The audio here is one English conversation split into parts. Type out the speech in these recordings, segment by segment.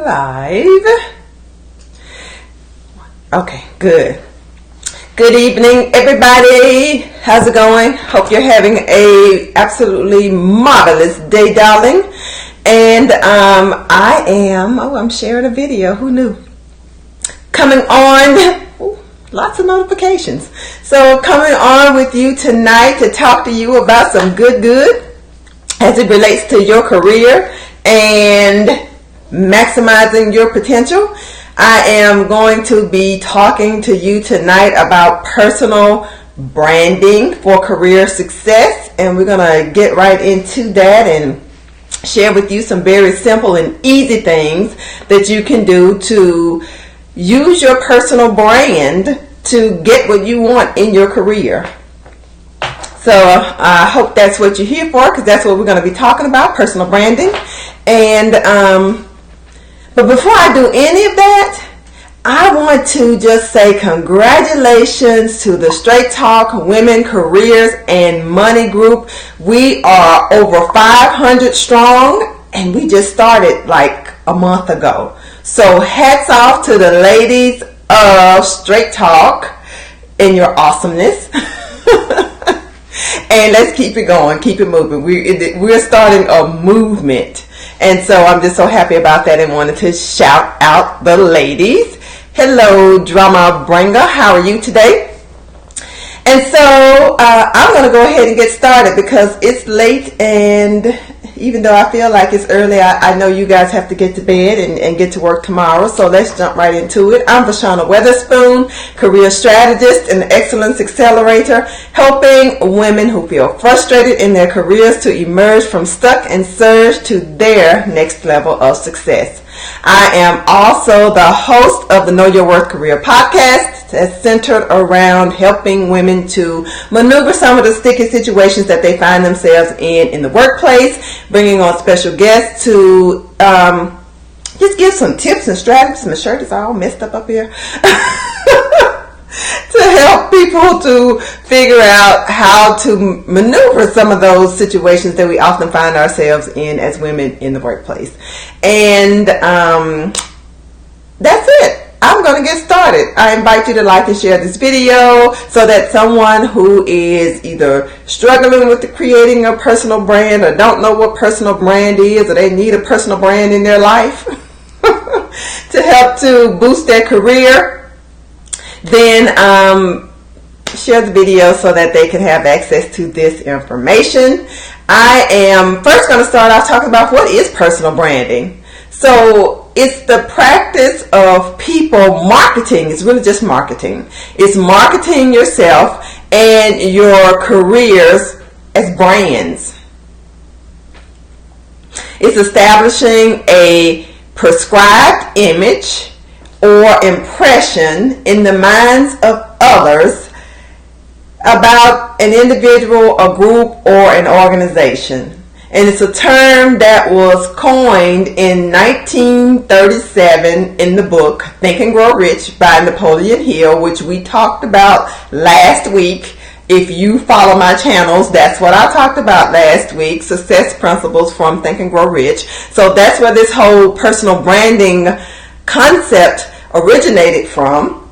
live. Okay, good. Good evening, everybody. How's it going? Hope you're having a absolutely marvelous day, darling. And I'm sharing a video. Who knew? Coming on, lots of notifications. So coming on with you tonight to talk to you about some good as it relates to your career and maximizing your potential. I am going to be talking to you tonight about personal branding for career success, and we're going to get right into that and share with you some very simple and easy things that you can do to use your personal brand to get what you want in your career. So I hope that's what you're here for, because that's what we're going to be talking about, personal branding. And but before I do any of that, I want to just say congratulations to the Straight Talk Women Careers and Money Group. We are over 500 strong, and we just started like a month ago. So hats off to the ladies of Straight Talk and your awesomeness. And let's keep it going, keep it moving. We're starting a movement. And so I'm just so happy about that and wanted to shout out the ladies. Hello, Drama Bringer. How are you today? And so I'm going to go ahead and get started because it's late, and even though I feel like it's early, I know you guys have to get to bed and get to work tomorrow. So let's jump right into it. I'm Vashana Weatherspoon, career strategist and excellence accelerator, helping women who feel frustrated in their careers to emerge from stuck and surge to their next level of success. I am also the host of the Know Your Worth Career podcast that's centered around helping women to maneuver some of the sticky situations that they find themselves in the workplace, bringing on special guests to just give some tips and strategies. My shirt is all messed up here. To help people to figure out how to maneuver some of those situations that we often find ourselves in as women in the workplace. And that's it. I'm going to get started. I invite you to like and share this video so that someone who is either struggling with creating a personal brand or don't know what personal brand is, or they need a personal brand in their life to help to boost their career, then share the video so that they can have access to this information. I am first going to start off talking about what is personal branding. So it's the practice of people marketing. It's really just marketing. It's marketing yourself and your careers as brands. It's establishing a prescribed image or impression in the minds of others about an individual, a group, or an organization. And it's a term that was coined in 1937 in the book Think and Grow Rich by Napoleon Hill, which we talked about last week. If you follow my channels, that's what I talked about last week, success principles from Think and Grow Rich. So that's where this whole personal branding concept originated from,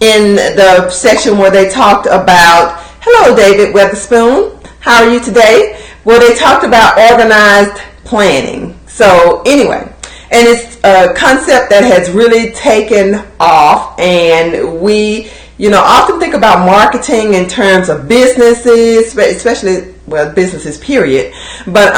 in the section where they talked about, hello David Weatherspoon, how are you today? Where they talked about organized planning. So anyway, and it's a concept that has really taken off, and we often think about marketing in terms of businesses, especially, well, businesses period, but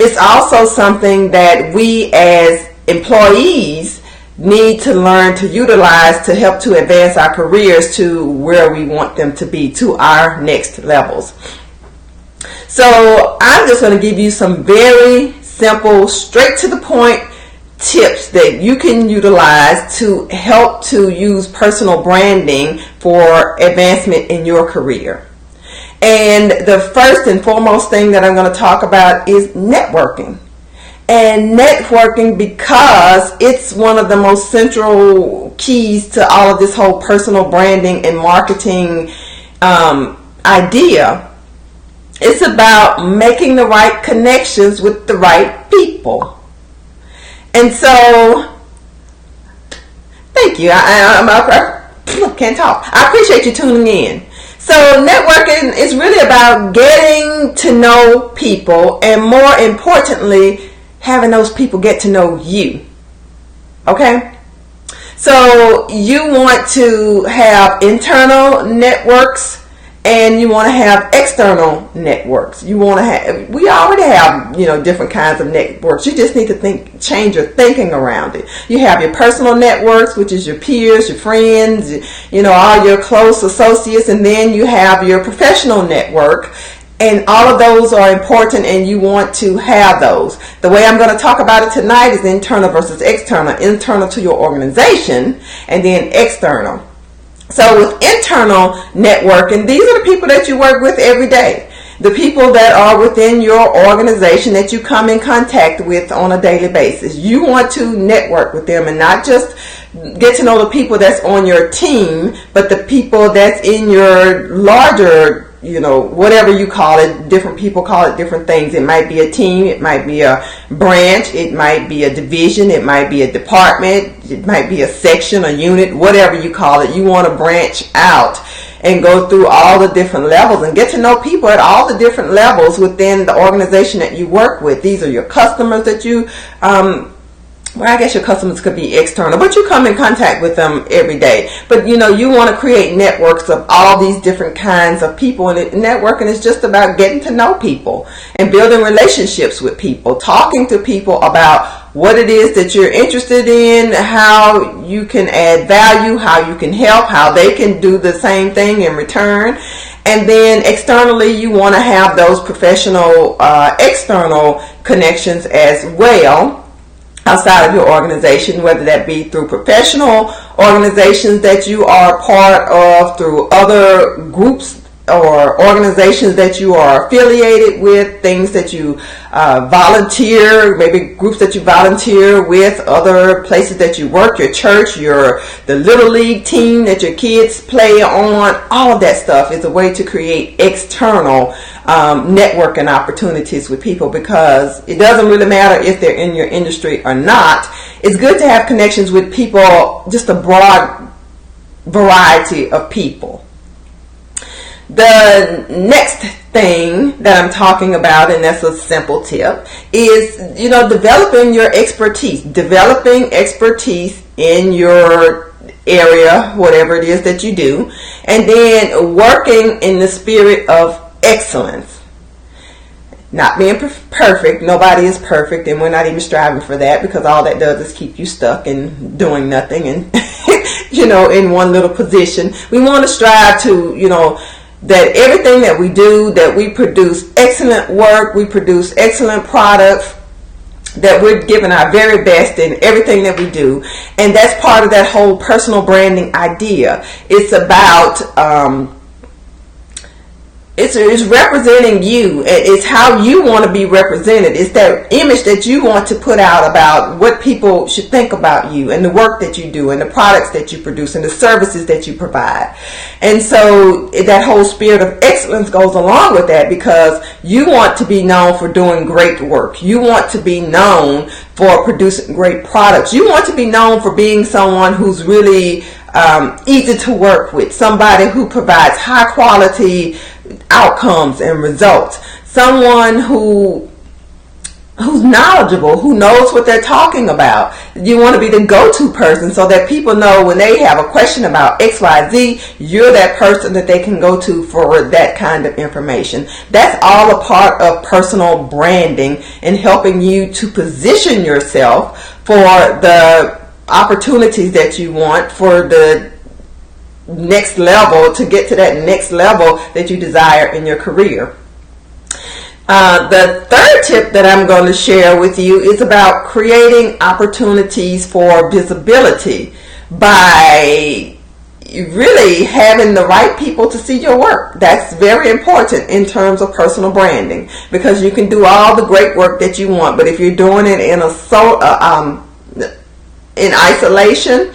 it's also something that we as employees need to learn to utilize to help to advance our careers to where we want them to be, to our next levels. So I'm just going to give you some very simple, straight to the point tips that you can utilize to help to use personal branding for advancement in your career. And the first and foremost thing that I'm going to talk about is networking. And networking, because it's one of the most central keys to all of this whole personal branding and marketing idea. It's about making the right connections with the right people. And so, thank you. I can't talk. I appreciate you tuning in. So networking is really about getting to know people, and more importantly, having those people get to know you. Okay? So you want to have internal networks, and you want to have external networks. We already have, different kinds of networks. You just need to change your thinking around it. You have your personal networks, which is your peers, your friends, all your close associates, and then you have your professional network. And all of those are important, and you want to have those. The way I'm going to talk about it tonight is internal versus external. Internal to your organization, and then external. So with internal networking, these are the people that you work with every day. The people that are within your organization that you come in contact with on a daily basis. You want to network with them and not just get to know the people that's on your team, but the people that's in your larger, whatever you call it. Different people call it different things. It might be a team, it might be a branch, it might be a division, it might be a department, it might be a section, a unit, whatever you call it. You want to branch out and go through all the different levels and get to know people at all the different levels within the organization that you work with. These are your customers that you I guess your customers could be external, but you come in contact with them every day. But you want to create networks of all these different kinds of people, and networking is just about getting to know people and building relationships with people, talking to people about what it is that you're interested in, how you can add value, how you can help, how they can do the same thing in return. And then externally, you want to have those professional, external connections as well, outside of your organization, whether that be through professional organizations that you are part of, through other groups or organizations that you are affiliated with, things that you volunteer, maybe groups that you volunteer with, other places that you work, your church, the little league team that your kids play on. All of that stuff is a way to create external networking opportunities with people, because it doesn't really matter if they're in your industry or not. It's good to have connections with people, just a broad variety of people. The next thing that I'm talking about, and that's a simple tip, is developing your expertise. Developing expertise in your area, whatever it is that you do, and then working in the spirit of excellence. Not being perfect. Nobody is perfect, and we're not even striving for that, because all that does is keep you stuck and doing nothing and in one little position. We want to strive to that everything that we do, that we produce excellent work, we produce excellent products, that we're giving our very best in everything that we do. And that's part of that whole personal branding idea. It's about it's representing you. It's how you want to be represented. It's that image that you want to put out about what people should think about you, and the work that you do, and the products that you produce, and the services that you provide. And so that whole spirit of excellence goes along with that, because you want to be known for doing great work. You want to be known for producing great products. You want to be known for being someone who's really easy to work with, somebody who provides high quality outcomes and results, someone who's knowledgeable, who knows what they're talking about. You want to be the go-to person, so that people know when they have a question about XYZ, you're that person that they can go to for that kind of information. That's all a part of personal branding and helping you to position yourself for the opportunities that you want, for the next level, to get to that next level that you desire in your career. The third tip that I'm going to share with you is about creating opportunities for visibility by really having the right people to see your work. That's very important in terms of personal branding, because you can do all the great work that you want, but if you're doing it in isolation,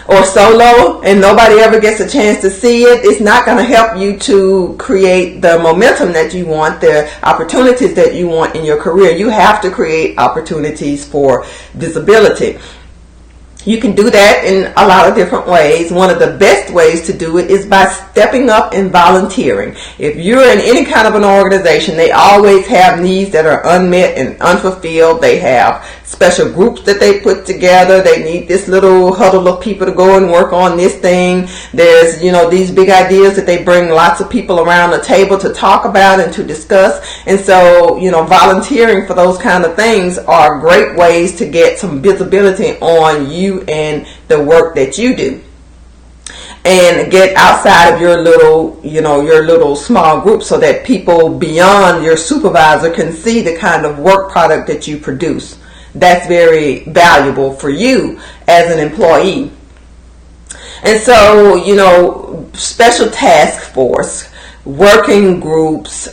or solo and nobody ever gets a chance to see it, it's not going to help you to create the momentum that you want, the opportunities that you want in your career. You have to create opportunities for visibility. You can do that in a lot of different ways. One of the best ways to do it is by stepping up and volunteering. If you're in any kind of an organization, they always have needs that are unmet and unfulfilled. They have special groups that they put together. They need this little huddle of people to go and work on this thing. There's, these big ideas that they bring lots of people around the table to talk about and to discuss. And so, volunteering for those kind of things are great ways to get some visibility on you and the work that you do, and get outside of your little small group so that people beyond your supervisor can see the kind of work product that you produce. That's very valuable for you as an employee. And so, special task force, working groups,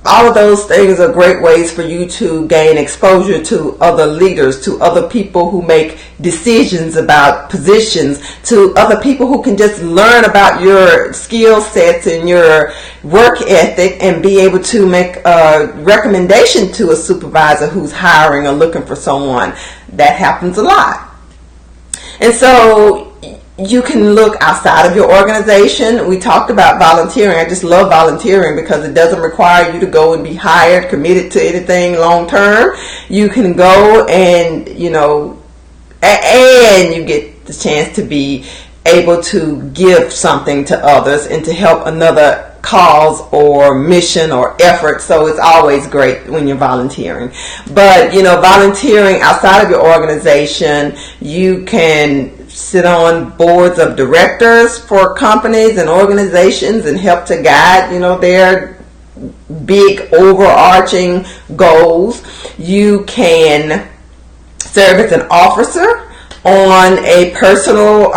all of those things are great ways for you to gain exposure to other leaders, to other people who make decisions about positions, to other people who can just learn about your skill sets and your work ethic and be able to make a recommendation to a supervisor who's hiring or looking for someone. That happens a lot. And so you can look outside of your organization. We talked about volunteering. I just love volunteering because it doesn't require you to go and be hired, committed to anything long term. You can go and, and you get the chance to be able to give something to others and to help another cause or mission or effort. So it's always great when you're volunteering. But, volunteering outside of your organization, you can sit on boards of directors for companies and organizations and help to guide, their big overarching goals. You can serve as an officer on a professional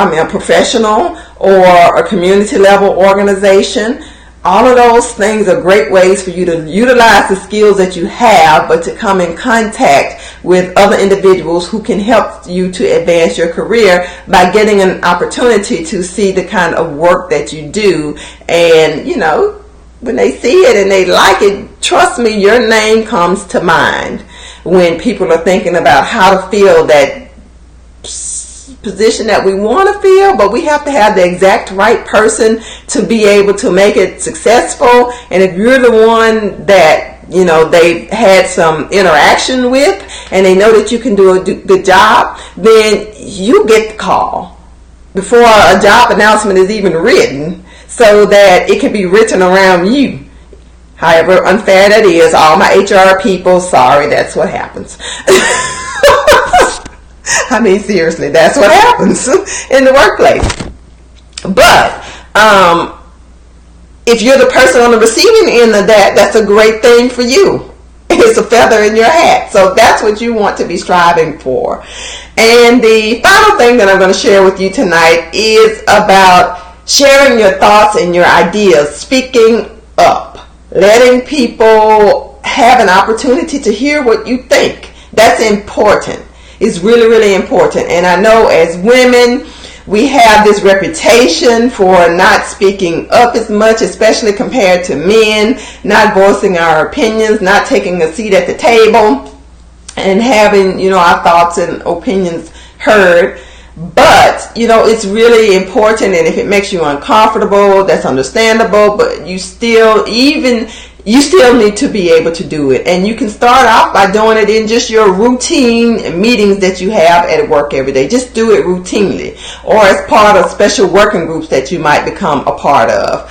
or a community level organization. All of those things are great ways for you to utilize the skills that you have, but to come in contact with other individuals who can help you to advance your career by getting an opportunity to see the kind of work that you do. And, when they see it and they like it, trust me, your name comes to mind when people are thinking about how to fill that position that we want to fill, but we have to have the exact right person to be able to make it successful. And if you're the one that they've had some interaction with and they know that you can do a good job, then you get the call before a job announcement is even written, so that it can be written around you. However unfair that is, all my HR people, sorry, that's what happens. I mean, seriously, that's what happens in the workplace. But if you're the person on the receiving end of that, that's a great thing for you. It's a feather in your hat. So that's what you want to be striving for. And the final thing that I'm going to share with you tonight is about sharing your thoughts and your ideas, speaking up, letting people have an opportunity to hear what you think. That's important. It's really, really important. And I know as women, we have this reputation for not speaking up as much, especially compared to men, not voicing our opinions, not taking a seat at the table, and having, our thoughts and opinions heard. But, it's really important, and if it makes you uncomfortable, that's understandable, but you still need to be able to do it. And you can start off by doing it in just your routine meetings that you have at work every day. Just do it routinely, or as part of special working groups that you might become a part of.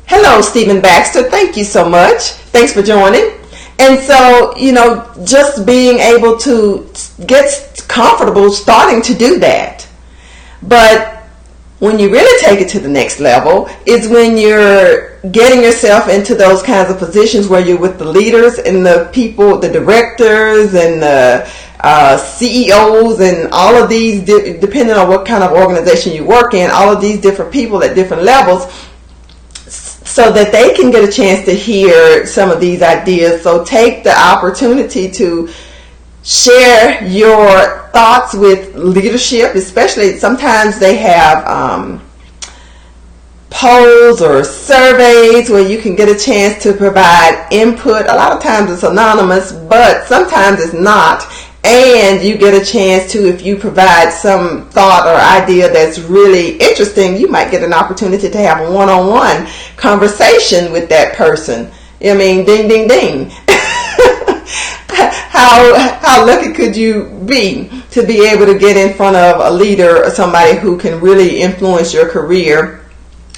Hello, Stephen Baxter. Thank you so much. Thanks for joining. And so, just being able to get comfortable starting to do that. But when you really take it to the next level is when you're getting yourself into those kinds of positions where you're with the leaders and the people, the directors and the CEOs and all of these, depending on what kind of organization you work in, all of these different people at different levels, so that they can get a chance to hear some of these ideas. So take the opportunity to share your thoughts with leadership, especially sometimes they have polls or surveys where you can get a chance to provide input. A lot of times it's anonymous, but sometimes it's not. And you get a chance to, if you provide some thought or idea that's really interesting, you might get an opportunity to have a one-on-one conversation with that person. I mean, ding, ding, ding. How lucky could you be to be able to get in front of a leader or somebody who can really influence your career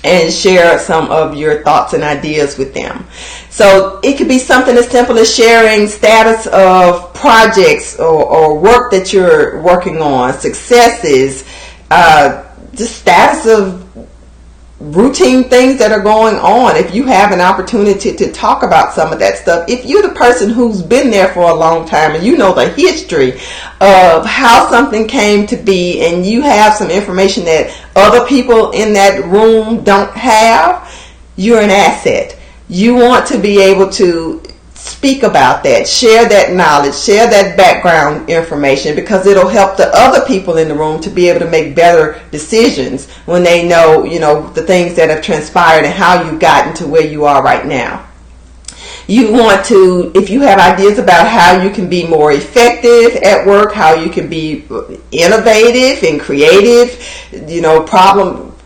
and share some of your thoughts and ideas with them. So it could be something as simple as sharing status of projects or work that you're working on, successes, just status of routine things that are going on. If you have an opportunity to talk about some of that stuff, if you're the person who's been there for a long time and you know the history of how something came to be, and you have some information that other people in that room don't have, you're an asset. You want to be able to speak about that, share that knowledge, share that background information, because it'll help the other people in the room to be able to make better decisions when they know, the things that have transpired and how you've gotten to where you are right now. You want to, if you have ideas about how you can be more effective at work, how you can be innovative and creative,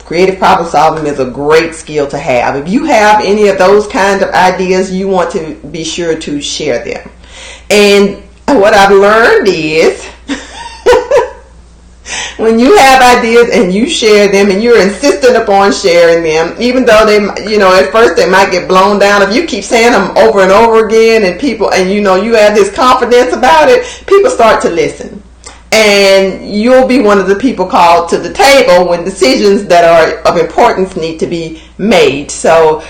creative problem solving is a great skill to have. If you have any of those kinds of ideas, you want to be sure to share them. And what I've learned is when you have ideas and you share them and you're insistent upon sharing them, even though they, at first they might get blown down, if you keep saying them over and over again and you have this confidence about it, people start to listen. And you'll be one of the people called to the table when decisions that are of importance need to be made. So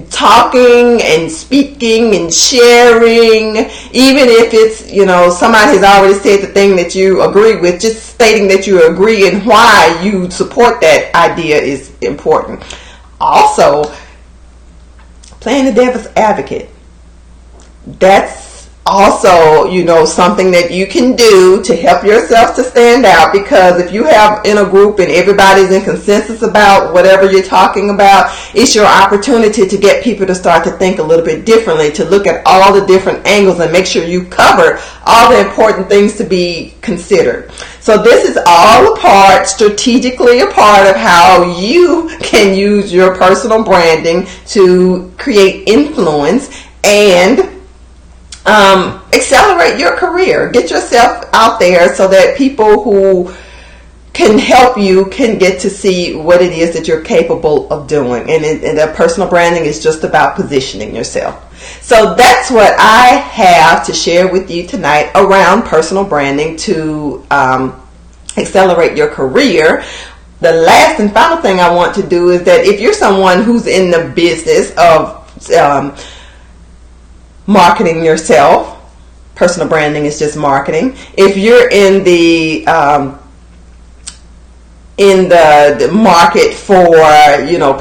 talking and speaking and sharing, even if it's, somebody has already said the thing that you agree with, just stating that you agree and why you support that idea is important. Also, playing the devil's advocate. That's also, something that you can do to help yourself to stand out, because if you have in a group and everybody's in consensus about whatever you're talking about, it's your opportunity to get people to start to think a little bit differently, to look at all the different angles and make sure you cover all the important things to be considered. So this is all strategically a part of how you can use your personal branding to create influence and accelerate your career. Get yourself out there so that people who can help you can get to see what it is that you're capable of doing. And that personal branding is just about positioning yourself. So that's what I have to share with you tonight around personal branding to accelerate your career. The last and final thing I want to do is that if you're someone who's in the business of marketing yourself, personal branding is just marketing. If you're in the market for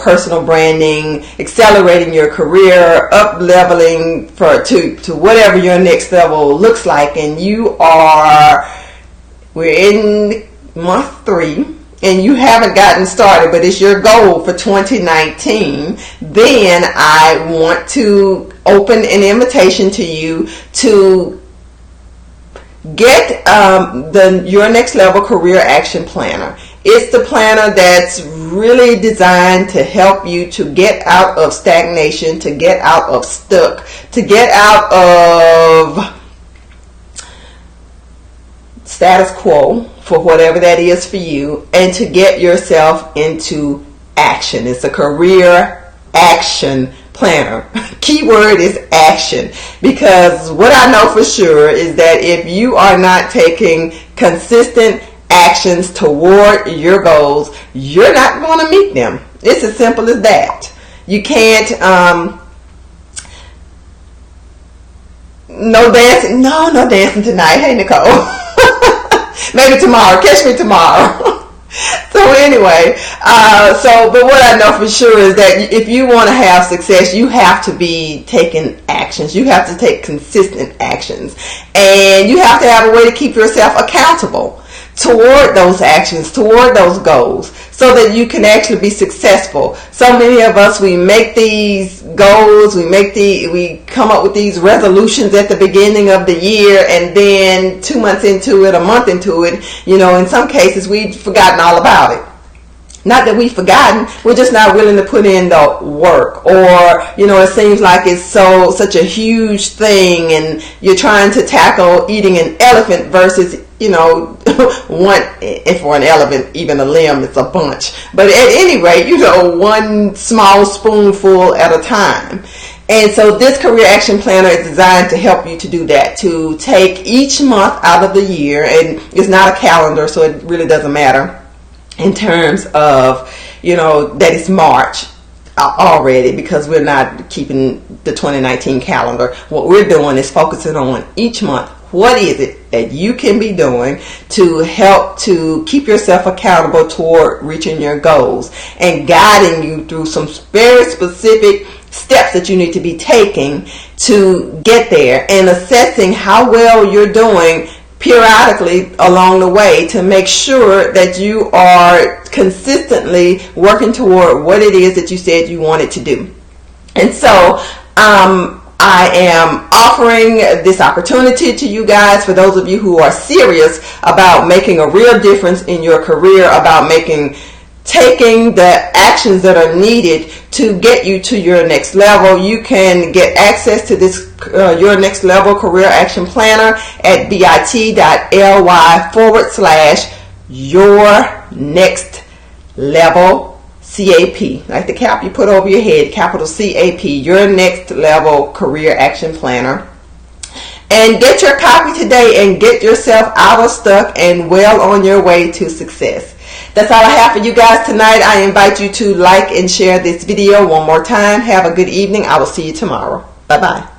personal branding, accelerating your career, up leveling to whatever your next level looks like, and we're in month 3 and you haven't gotten started, but it's your goal for 2019, then I want to open an invitation to you to get your next level career action planner. It's the planner that's really designed to help you to get out of stagnation, to get out of stuck, to get out of status quo, for whatever that is for you, and to get yourself into action. It's a career action planner. Keyword is action, because what I know for sure is that if you are not taking consistent actions toward your goals, you're not going to meet them. It's as simple as that. You can't no dancing tonight. Hey, Nicole. Maybe tomorrow. Catch me tomorrow. So anyway, but what I know for sure is that if you want to have success, you have to be taking actions. You have to take consistent actions, and you have to have a way to keep yourself accountable. toward those actions, toward those goals, so that you can actually be successful. So many of us, we make these goals, we come up with these resolutions at the beginning of the year, and then 2 months into it, a month into it, in some cases we've forgotten all about it. Not that we've forgotten, we're just not willing to put in the work, or it seems like it's such a huge thing, and you're trying to tackle eating an elephant versus one, and for an elephant, even a limb, it's a bunch. But at any rate, one small spoonful at a time. And so this career action planner is designed to help you to do that, to take each month out of the year, and it's not a calendar, so it really doesn't matter in terms of, that it's March already, because we're not keeping the 2019 calendar. What we're doing is focusing on each month. What is it that you can be doing to help to keep yourself accountable toward reaching your goals, and guiding you through some very specific steps that you need to be taking to get there, and assessing how well you're doing periodically along the way to make sure that you are consistently working toward what it is that you said you wanted to do. And so I am offering this opportunity to you guys, for those of you who are serious about making a real difference in your career, about taking the actions that are needed to get you to your next level. You can get access to this Your Next Level Career Action Planner at bit.ly/Your Next Level CAP, like the cap you put over your head, capital CAP, Your Next Level Career Action Planner. And get your copy today and get yourself out of stuck and well on your way to success. That's all I have for you guys tonight. I invite you to like and share this video one more time. Have a good evening. I will see you tomorrow. Bye-bye.